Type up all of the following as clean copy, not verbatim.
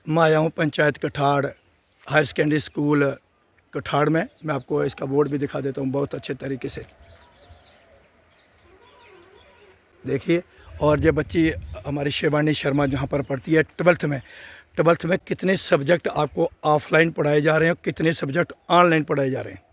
मैं आया हूँ पंचायत कठाड़ हायर सेकेंडरी स्कूल कठाड़ में। मैं आपको इसका बोर्ड भी दिखा देता हूँ बहुत अच्छे तरीके से, देखिए। और जब बच्ची हमारी शिवानी शर्मा जहाँ पर पढ़ती है 12th में कितने सब्जेक्ट आपको ऑफलाइन पढ़ाए जा रहे हैं और कितने सब्जेक्ट ऑनलाइन पढ़ाए जा रहे हैं?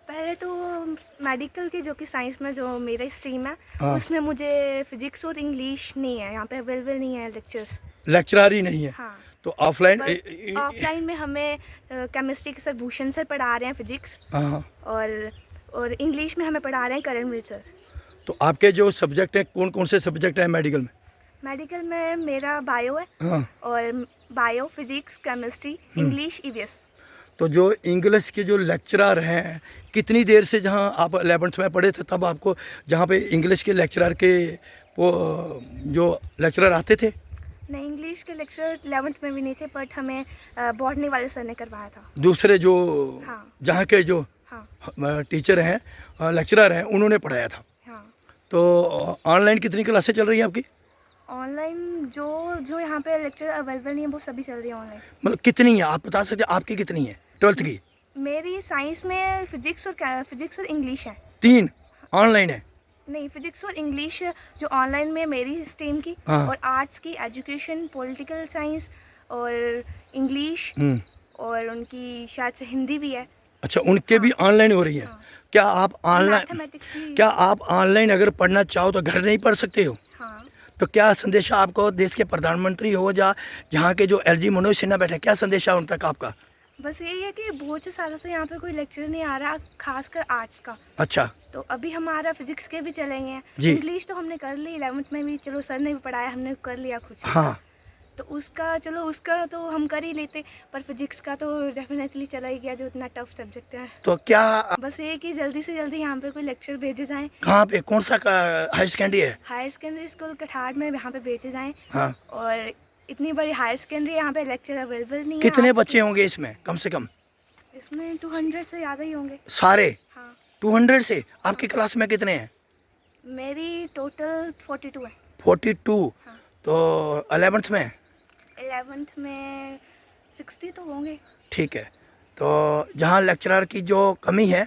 पहले तो मेडिकल की जो कि साइंस में जो मेरा स्ट्रीम है, हाँ, उसमें मुझे फिजिक्स और इंग्लिश नहीं है, यहाँ पे अवेलेबल नहीं है लेक्चर्स। लेक्चरर ही नहीं है। हाँ, तो ऑफलाइन पर ऑफलाइन में हमें केमिस्ट्री के सर भूषण सर पढ़ा रहे हैं फिजिक्स, हाँ, और इंग्लिश में हमें पढ़ा रहे हैं करणवीर सर। तो आपके जो सब्जेक्ट हैं कौन कौन से सब्जेक्ट हैं मेडिकल में? मेडिकल में मेरा बायो है, हाँ, और bio, physics, chemistry, English, EVS. तो जो इंग्लिश के जो लेक्चरर हैं, कितनी देर से, जहाँ आप 11th में पढ़े थे तब आपको जहाँ पे इंग्लिश के लेक्चरर के वो जो लेक्चरर आते थे? नहीं, इंग्लिश के लेक्चर 11th में भी नहीं थे, बट हमें बॉटनी वाले सर ने करवाया था। दूसरे जो हाँ, जहाँ के जो हाँ, टीचर हैं, लेक्चरर हैं, उन्होंने पढ़ाया था। हाँ। तो ऑनलाइन कितनी क्लासें चल रही हैं आपकी? ऑनलाइन जो जो यहाँ पे लेक्चर अवेलेबल नहीं है वो सभी चल रही है ऑनलाइन। मतलब कितनी है, आप बता सकते हैं आपकी कितनी है 12th की? मेरी साइंस में फिजिक्स और इंग्लिश है। 3 ऑनलाइन है? नहीं, फिजिक्स और इंग्लिश जो ऑनलाइन में मेरी स्ट्रीम की, हाँ। और आर्ट्स की एजुकेशन, पॉलिटिकल साइंस और इंग्लिश, और उनकी शायद से हिंदी भी है। अच्छा, उनके भी ऑनलाइन हो रही है? हाँ, क्या आप ऑनलाइन मैथमेटिक्स भी। क्या आप ऑनलाइन अगर पढ़ना चाहो तो घर नहीं पढ़ सकते हो? हाँ, तो क्या संदेशा आपको देश के प्रधानमंत्री हो जहाँ के जो एलजी मनोज सिन्हा बैठे, क्या संदेशा उन तक आपका? बस यही है कि बहुत से सालों से यहाँ पे कोई लेक्चर नहीं आ रहा, खासकर आर्ट्स का। अच्छा तो अभी हमारा फिजिक्स के भी चलेंगे। जी। इंग्लिश तो हमने कर ली 11th में भी, चलो सर ने भी पढ़ाया, हमने कर लिया खुद से। हाँ, तो उसका चलो, उसका तो हम कर ही लेते, पर फिजिक्स का तो डेफिनेटली चला ही गया, जो इतना टफ सब्जेक्ट है। तो क्या बस ये कि जल्दी से जल्दी यहाँ पे कोई लेक्चर भेजे जाएं। कहाँ पे, कौन सा हायर सेकेंडरी है? हायर सेकेंडरी स्कूल कठाड़ में यहाँ पे भेजे जाएं। हाँ। और इतनी बड़ी हायर सेकेंडरी, यहाँ पे लेक्चर अवेलेबल नहीं है। कितने बच्चे होंगे इसमें कम से कम? इसमें 200 से ज़्यादा ही होंगे सारे? हाँ। 200 से? आपकी क्लास में कितने हैं? मेरी टोटल 42 है। 42? हाँ। तो 11th में? 11th में 60 तो होंगे। ठीक है। तो जहाँ लेक्चरर की जो कमी है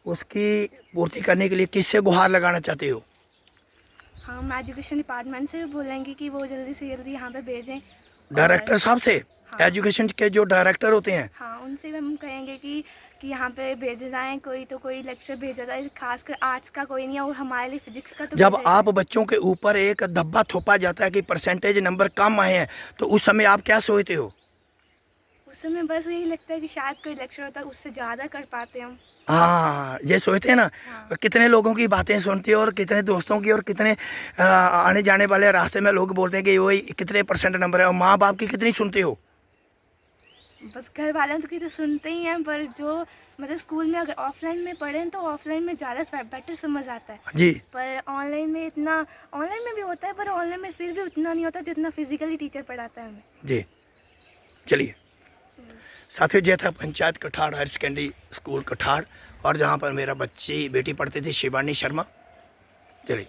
उसकी पूर्ति करने के लिए किससे गुहार लगाना चाहते हो? हम एजुकेशन डिपार्टमेंट से भी बोलेंगे कि वो जल्दी से जल्दी यहाँ पे भेजें। डायरेक्टर साहब से? हाँ। एजुकेशन के जो डायरेक्टर होते हैं? हाँ, उनसे भी हम कहेंगे कि यहाँ पे भेजे जाएं, कोई लेक्चर भेजा जाए, खासकर आर्ट्स का कोई नहीं है, और हमारे लिए फिजिक्स का तो जब भेजा आप जाए। बच्चों के ऊपर एक धब्बा थोपा जाता है कि परसेंटेज नंबर कम आए हैं, तो उस समय आप क्या सोचते हो? उस समय बस यही लगता है कि शायद कोई लेक्चर होता है उससे ज़्यादा कर पाते हम। हाँ, ये सोचते हैं ना। हाँ। कितने लोगों की बातें सुनते हो और कितने दोस्तों की, और कितने आने जाने वाले रास्ते में लोग बोलते हैं कि वही कितने परसेंट नंबर है, और माँ बाप की कितनी सुनते हो? बस घर वालों की तो सुनते ही हैं, पर जो मतलब स्कूल में अगर ऑफलाइन में पढ़ें तो ऑफलाइन में ज़्यादा बेटर समझ आता है जी। पर ऑनलाइन में इतना, ऑनलाइन में भी होता है पर ऑनलाइन में फिर भी उतना नहीं होता जितना फिजिकली टीचर पढ़ाता है हमें। जी, चलिए। साथियों, ये था पंचायत कठाड़ हायर सेकेंडरी स्कूल कठाड़, और जहाँ पर मेरा बेटी पढ़ती थी शिवानी शर्मा। चलिए।